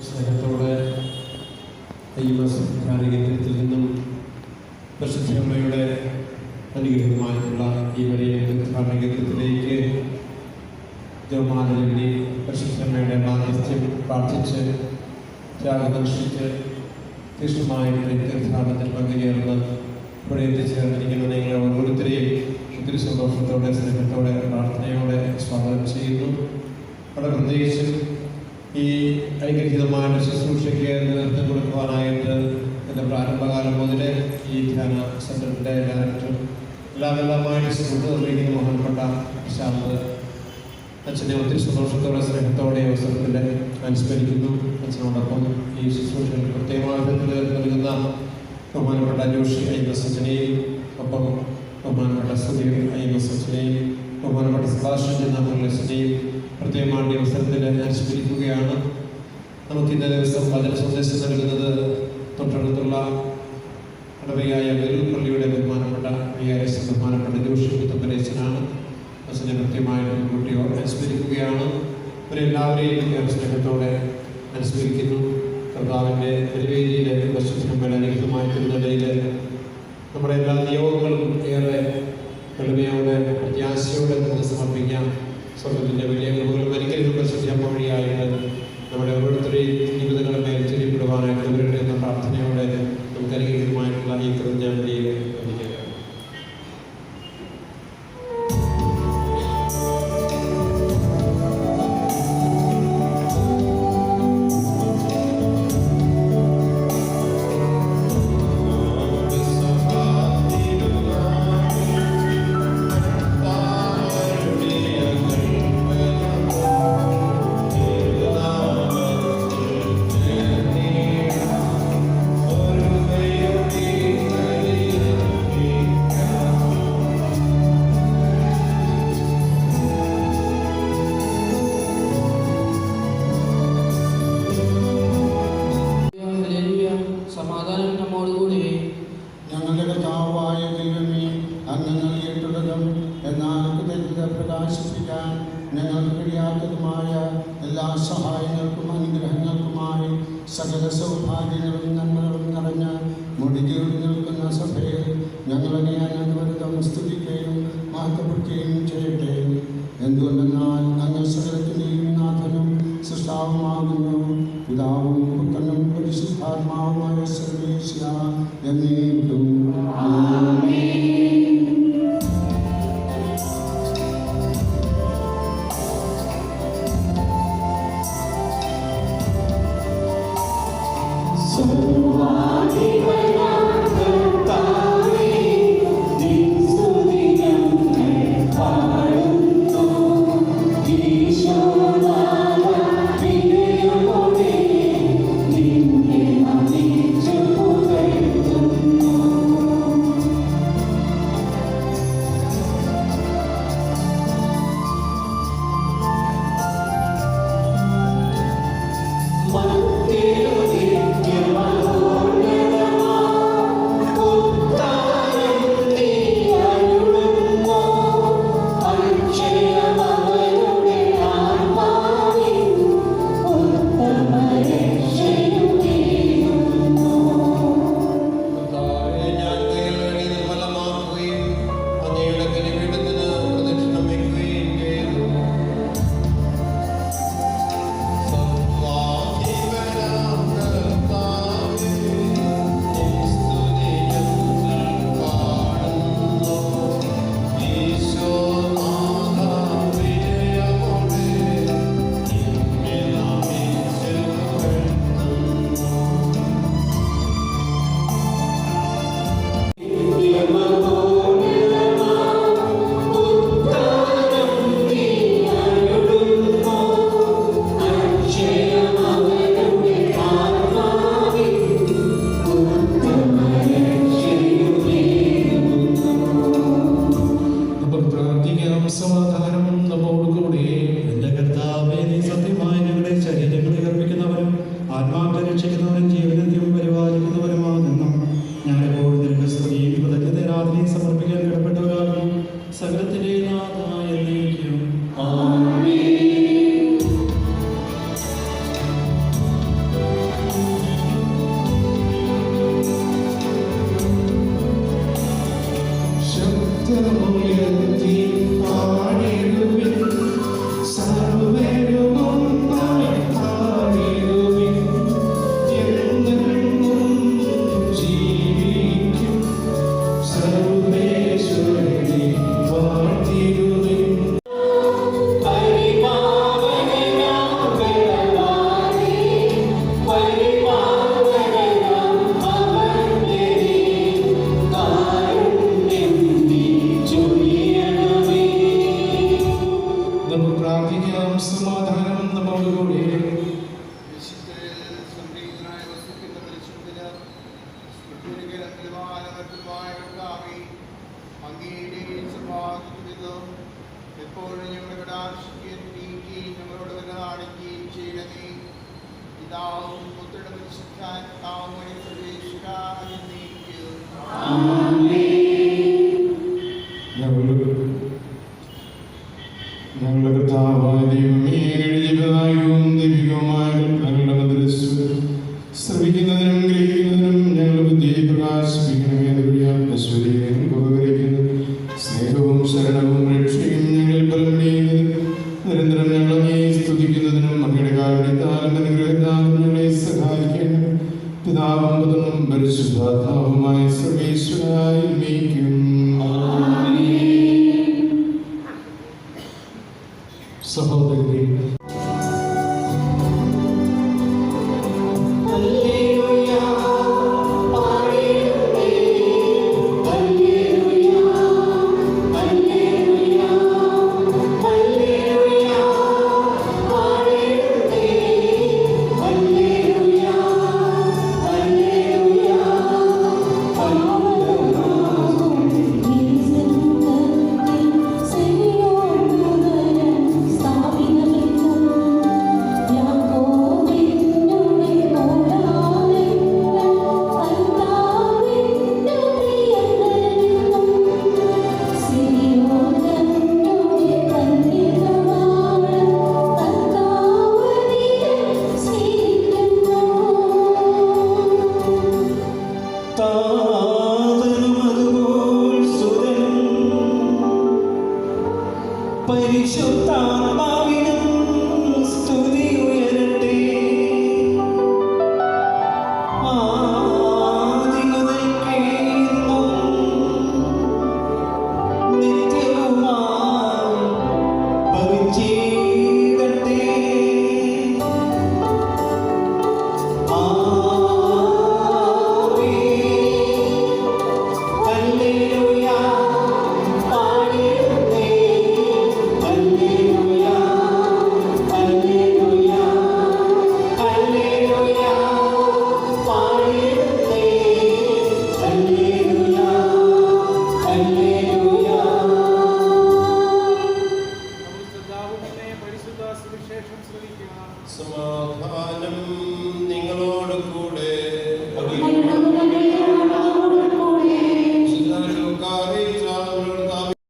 സ്നേഹത്തോടെ ദൈവസംഹാരകേന്ദ്രത്തിൽ നിന്നും പരിശുദ്ധമ്മയുടെ അനുഗ്രഹമായിട്ടുള്ള ഈ വലിയ തീർത്ഥാടനകേന്ദ്രത്തിലേക്ക് ജപമാലയിലെ പരിശുദ്ധമ്മയുടെ മാധ്യസ്ഥ്യം പ്രാർത്ഥിച്ച് ത്യാഗമനുഷ്ഠിച്ച് തീഷ്ണമായിട്ട് തീർത്ഥാടനത്തിൽ പങ്കുചേർന്ന് ഇവിടെ എത്തിച്ചേർന്നിരിക്കുന്ന നിങ്ങൾ ഓരോരുത്തരെയും ഒത്തിരി സന്തോഷത്തോടെ സ്നേഹത്തോടെ പ്രാർത്ഥനയോടെ സ്വാഗതം ചെയ്യുന്നു. അവിടെ പ്രത്യേകിച്ചും ഈ അനുഗ്രഹീതമായ ശുശ്രൂഷയ്ക്ക് നേതൃത്വം കൊടുക്കുവാനായിട്ട് എൻ്റെ പ്രാരംഭകാലം മുതൽ ഈ ധ്യാന സെൻ്ററിൻ്റെ ഡയറക്ടർ എല്ലാമായിട്ട് നിർവഹിക്കുന്ന ബഹുമാനപ്പെട്ട ശാന്ത് അച്ഛനെ ഒത്തിരി സന്തോഷത്തോടെ സ്നേഹത്തോടെ അവസരത്തിൽ അനുസ്മരിക്കുന്നു. അച്ഛനോടൊപ്പം ഈ ശുശ്രൂഷകൾ പ്രത്യേകമായ നൽകുന്ന ബഹുമാനപ്പെട്ട ജോഷി ഐമസ് അച്ഛനെയും ഒപ്പം ബഹുമാനപ്പെട്ട സുധീർ ഐമസ് അച്ഛനെയും ബഹുമാനപ്പെട്ട സദാശിവൻ അച്ഛനെയും പ്രത്യേകമായ അവസരത്തിൽ അനുസ്മരിക്കുകയാണ്. നമുക്ക് ഇന്നേ ദിവസം വചന സന്ദേശം നൽകുന്നത് തൊട്ടടുത്തുള്ള ഇടവകയായ വെല്ലൂപ്പള്ളിയുടെ ബഹുമാനപ്പെട്ട VRS ബഹുമാനപ്പെട്ട ജോഷി പുത്തമ്പലച്ചനാണ്. അച്ഛനെ പ്രത്യേകമായിട്ട് കുട്ടിയോ അനുസ്മരിക്കുകയാണ്. ഇവരെല്ലാവരെയും സ്നേഹത്തോടെ അനുസ്മരിക്കുന്നു. കർത്താവിൻ്റെ പരിവേദിയിൽ പരിശുദ്ധമ്മയുടെ അനുഗ്രഹമായിട്ടുള്ള നിലയിൽ നമ്മുടെ എല്ലാ നിയോഗങ്ങളും ഏറെ എളിമയോടെ പ്രത്യാശയോടെ തന്നെ സമർപ്പിക്കാം. സ്വർഗത്തിൻ്റെ വലിയ കൃപകളും അനുഗ്രഹം പരിശുദ്ധമ്മ വഴിയായിട്ട് നമ്മുടെ ഓരോരുത്തരെയും ജീവിതങ്ങളെ മേൽ ചെറിയപ്പെടുവാനായിട്ട് ഇവരുടെ എന്ന പ്രാർത്ഥനയോടെ നമുക്ക് അനുഗ്രഹമായിട്ടുള്ള ഈ കൃതജ്ഞതയിൽ എനിക്ക് എല്ലാ സഹായങ്ങൾക്കും അനുഗ്രഹങ്ങൾക്കുമായി സകല സൗഭാഗ്യങ്ങളും നന്മകളും നിറഞ്ഞ മുടികേറി നിൽക്കുന്ന സഭയിൽ ഞങ്ങളെ അനവരതം സ്തുതിക്കുകയും മഹത്വപ്പെടുത്തുകയും ചെയ്യട്ടെ. എന്തുകൊണ്ടെന്നാൽ അങ്ങ് സകലത്തിൻ്റെയും നാഥനും സൃഷ്ടാവുമാകുന്നു. പിതാവും പുത്രനും പരിശുദ്ധാത്മാവുമായ സർവേശ്വര എന്നേക്കും ആമേൻ. എപ്പോഴും ഞങ്ങളുടെ കടാക്ഷിക്കുകയും നീക്കുകയും ഞങ്ങളോട് തന്നെ കാണിക്കുകയും ചെയ്യണമേ. പിതാവും പുത്രനും പരിശുദ്ധാത്മാവും വഴി സർവേശ്വരായും നീക്കും. ഞങ്ങളുടെ കർത്താവായ ദൈവമേ, ജീവിതനായകവും ദൈവികവുമായ ഞങ്ങളുടെ മധുരസ്വരം ശ്രവിക്കുന്നതിനും ഗ്രഹിക്കുന്നതിനും ഞങ്ങളുടെ ബുദ്ധിയെ പ്രകാശിപ്പിക്കണമേ. അതുവഴിയാശ്വര്യവും ഉപകരിക്കുന്നു സ്നേഹവും ശരണവും രക്ഷയും ഞങ്ങളിൽ ഫലമണിയുന്നതിനും നിരന്തരം ഞങ്ങളെ സ്തുതിക്കുന്നതിനും അങ്ങയുടെ കാരുണ്യത്താലും അനുഗ്രഹത്താലും ഞങ്ങളെ സഹായിക്കണം. പിതാവും പുത്രനും പരിശുദ്ധാത്മാവുമായ സർവേശ്വരായി നയിക്കും. സഹോദരരെ, പരിശുദ്ധാത്മാവിനും സ്തുതി ഉയരട്ടെ. ആദിമുതൽക്കേ ഇന്നും നിത്യവുമായി ഭവിച്ചിടട്ടെ. പരിശുദ്ധ സുവിശേഷം ശ്രവിക്കുക. സമാധാനം